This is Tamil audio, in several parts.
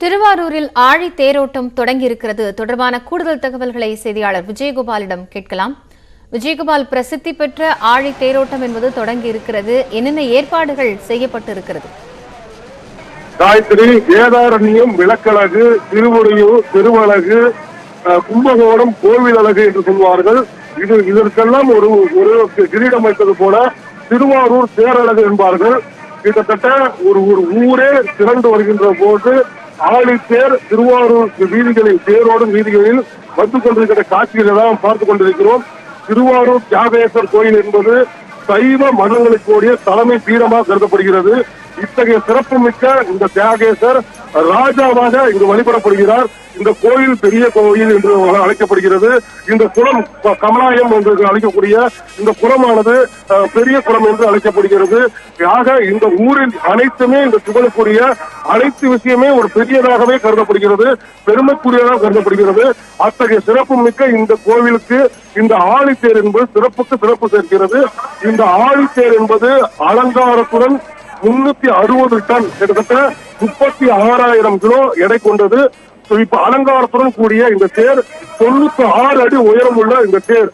திருவாரூரில் ஆழி தேரோட்டம் தொடங்கியிருக்கிறது. தொடர்பான கூடுதல் தகவல்களை செய்தியாளர் விஜயகோபாலிடம் கேட்கலாம். விஜயகோபால், பிரசித்தி பெற்ற ஆழி தேரோட்டம் என்பது தொடங்கி இருக்கிறது. என்னென்ன ஏற்பாடுகள் செய்யப்பட்டிருக்கிறது? காயத்ரி, வேதாரண்யம், விளக்கழகு, திருவுடையூர், திருவழகு, கும்பகோணம், கோவில் அழகு என்று சொல்வார்கள். இதற்கெல்லாம் ஒரு கிரீடம் வைத்தது போல திருவாரூர் தேரழகு என்பார்கள். கிட்டத்தட்ட ஒரு ஊரே திரண்டு வருகின்ற போது ஆழித்தேர் திருவாரூர் வீதிகளில், தேரோடும் வீதிகளில் வந்து கொண்டிருக்கிற காட்சிகளை தான் பார்த்துக் கொண்டிருக்கிறோம். திருவாரூர் தியாகேசர் கோயில் என்பது சைவ மதங்களுக்கு கூடிய தலைமை பீடமாக கருதப்படுகிறது. இத்தகைய சிறப்பு மிக்க இந்த தியாகேசர் ராஜாவாக இங்கு வழிபடப்படுகிறார். இந்த கோயில் பெரிய கோயில் என்று அழைக்கப்படுகிறது. இந்த குளம் கமலாயம் என்று அழைக்கக்கூடிய இந்த குளமானது பெரிய குளம் என்று அழைக்கப்படுகிறது. ஆக இந்த ஊரில் அனைத்துமே, இந்த சிவனுக்குரிய அனைத்து விஷயமே ஒரு பெரியதாகவே கருதப்படுகிறது, பெருமைக்குரியதாக கருதப்படுகிறது. அத்தகைய சிறப்பு மிக்க இந்த கோவிலுக்கு இந்த ஆழித்தேர் என்பது சிறப்புக்கு சிறப்பு சேர்க்கிறது. இந்த ஆழித்தேர் என்பது அலங்காரத்துடன் 360 டன், கிட்டத்தட்ட 36,000 கிலோ எடை கொண்டது. இப்ப அலங்காரத்துடன் கூடிய இந்த தேர் 96 அடி உயரம் உள்ள இந்த தேர்.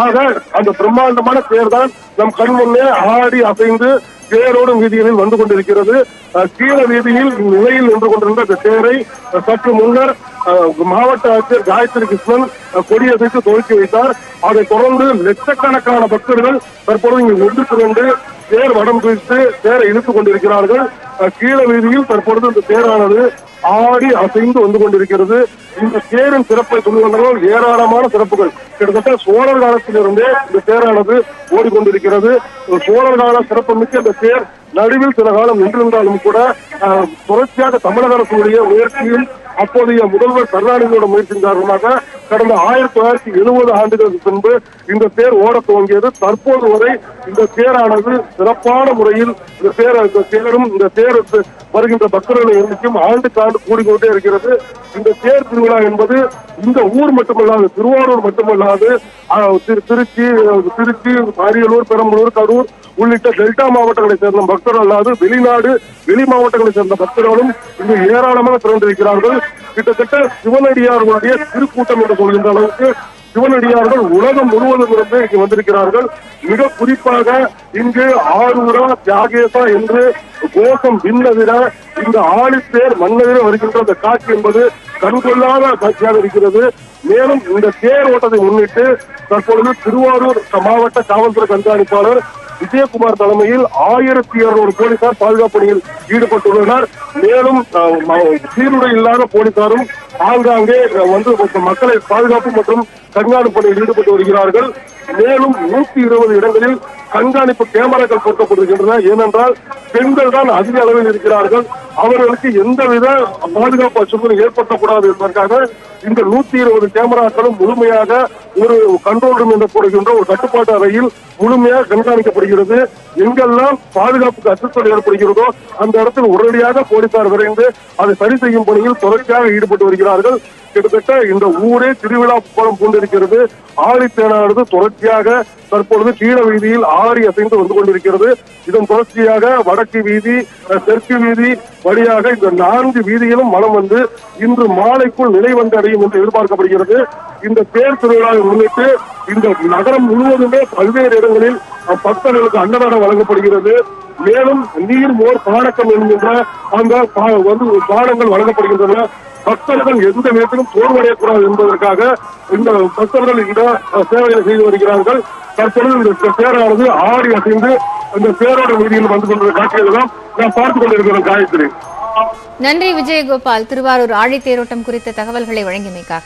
ஆக அந்த பிரம்மாண்டமான தேர் தான் நம் கண் முன்னே ஆடி அசைந்து தேரோடும் வீதிகளில் வந்து கொண்டிருக்கிறது. கீழ வீதியில் நிலையில் நின்று கொண்டிருந்த இந்த தேரை சற்று முன்னர் மாவட்ட ஆட்சியர் காயத்ரி கிருஷ்ணன் கொடியசைத்து துவக்கி வைத்தார். அதைத் தொடர்ந்து லட்சக்கணக்கான பக்தர்கள் தற்போது இங்கு ஒன்று திரண்டு தேர் வடம் பிடித்து தேரை இழுத்துக் கொண்டிருக்கிறார்கள். கீழ வீதியில் தற்பொழுது இந்த தேரானது ஆடி அசைந்து வந்து கொண்டிருக்கிறது. இந்த தேரின் சிறப்பை சொல்லுவதால் ஏராளமான சிறப்புகள், கிட்டத்தட்ட சோழர் காலத்திலிருந்தே இந்த தேரானது ஓடிக்கொண்டிருக்கிறது. சோழர் கால சிறப்பு மிக்க இந்த தேர் நடுவில் சில காலம் நின்றிருந்தாலும் கூட தொடர்ச்சியாக தமிழக அரசுடைய முயற்சியில், அப்போதைய முதல்வர் கருணாநிதியோட முயற்சியின் காரணமாக கடந்த 1970 ஆண்டுகளுக்கு பின்பு இந்த தேர் ஓட துவங்கியது. தற்போது வரை இந்த தேரானது சிறப்பான முறையில் இந்த தேரும் இந்த தேருக்கு வருகின்ற பக்தர்களை எண்ணிக்கும் ஆண்டுக்கு ஆண்டு கூடிக்கொண்டே இருக்கிறது. இந்த தேர் திருவிழா என்பது இந்த ஊர் மட்டுமல்லாது, திருவாரூர் மட்டுமல்லாது, திருச்சி, அரியலூர், பெரம்பலூர், கரூர் உள்ளிட்ட டெல்டா மாவட்டங்களை சேர்ந்த பக்தர்கள் அல்லாது வெளிநாடு, வெளி மாவட்டங்களை சேர்ந்த பக்தர்களும் இங்கு ஏராளமாக திரண்டிருக்கிறார்கள். கிட்டத்தட்ட சிவனடியார்களுடைய திருக்கூட்டம் என்று சொல்கின்ற அளவுக்கு சிவனடியார்கள் உலகம் முழுவதும் இருந்து இங்கு வந்திருக்கிறார்கள். மிக குறிப்பாக இங்கு ஆரூரா தியாகேசா என்று கோஷம் விண்ணதிர இந்த ஆழித்தேர் மன்னதிர வருகின்ற அந்த காட்சி என்பது கண்கொள்ளாத காட்சியாக இருக்கிறது. மேலும் இந்த தேர் ஓட்டத்தை முன்னிட்டு தற்பொழுது திருவாரூர் மாவட்ட காவல்துறை கண்காணிப்பாளர் விஜயகுமார் தலைமையில் 1200 போலீசார் பாதுகாப்பு பணியில் ஈடுபட்டுள்ளனர். மேலும் சீருடை இல்லாத போலீசாரும் ஆங்காங்கே வந்து மக்களை பாதுகாப்பு மற்றும் கண்காணிப்பு பணியில் ஈடுபட்டு வருகிறார்கள். மேலும் 120 இடங்களில் கண்காணிப்பு கேமராக்கள் பொருத்தப்பட்டிருக்கின்றன. ஏனென்றால் பெண்கள் தான் அதிக அளவில் இருக்கிறார்கள். அவர்களுக்கு எந்தவித பாதுகாப்பு அச்சுறுத்தலும் ஏற்படுத்தக்கூடாது என்பதற்காக இந்த 120 கேமராக்களும் முழுமையாக ஒரு கண்ட்ரோல் ரூம் என்று கூறுகின்ற ஒரு கட்டுப்பாட்டு அறையில் முழுமையாக கண்காணிக்கப்படுகிறது. எங்கெல்லாம் பாதுகாப்புக்கு அச்சுறுத்தல் ஏற்படுகிறதோ அந்த இடத்தில் உடனடியாக போலீசார் விரைந்து அதை சரி செய்யும் பணியில் தொடர்ச்சியாக ஈடுபட்டு வருகிறார்கள். கிட்டத்தட்ட இந்த ஊரே திருவிழா கோலம் பூண்டிருக்கிறது. ஆழித்தேரானது தொடர்ச்சியாக தற்பொழுது கீழ வீதியில் ஆடி அசைந்து வந்து கொண்டிருக்கிறது. இதன் தொடர்ச்சியாக வடக்கு வீதி, தெற்கு வீதி வழியாக இந்த 4 வீதியிலும் மனம் வந்து இன்று மாலைக்குள் நிலை வந்து அடையும் என்று எதிர்பார்க்கப்படுகிறது. இந்த தேர் திருவிழாவை முன்னிட்டு இந்த நகரம் முழுவதுமே பல்வேறு இடங்களில் பக்தர்களுக்கு அன்னதானம் வழங்கப்படுகிறது. மேலும் நீர் மோர் பானக்கம் என்கின்ற அந்த பானங்கள் வழங்கப்படுகின்றன. பக்தர்கள் எந்த விதத்திலும் சோர்வடையக்கூடாது என்பதற்காக இந்த பக்தர்கள் இந்த சேவைகளை செய்து வருகிறார்கள். தற்பொழுது இந்த தேரானது ஆடி அசைந்து இந்த தேரோட வீதியில் வந்து கொண்டிருக்கிற காட்சிகளை தான் நாம் பார்த்துக் கொண்டிருக்கிறோம். காயத்ரி, நன்றி விஜயகோபால். திருவாரூர் ஆழி தேரோட்டம் குறித்த தகவல்களை வழங்கியமைக்காக.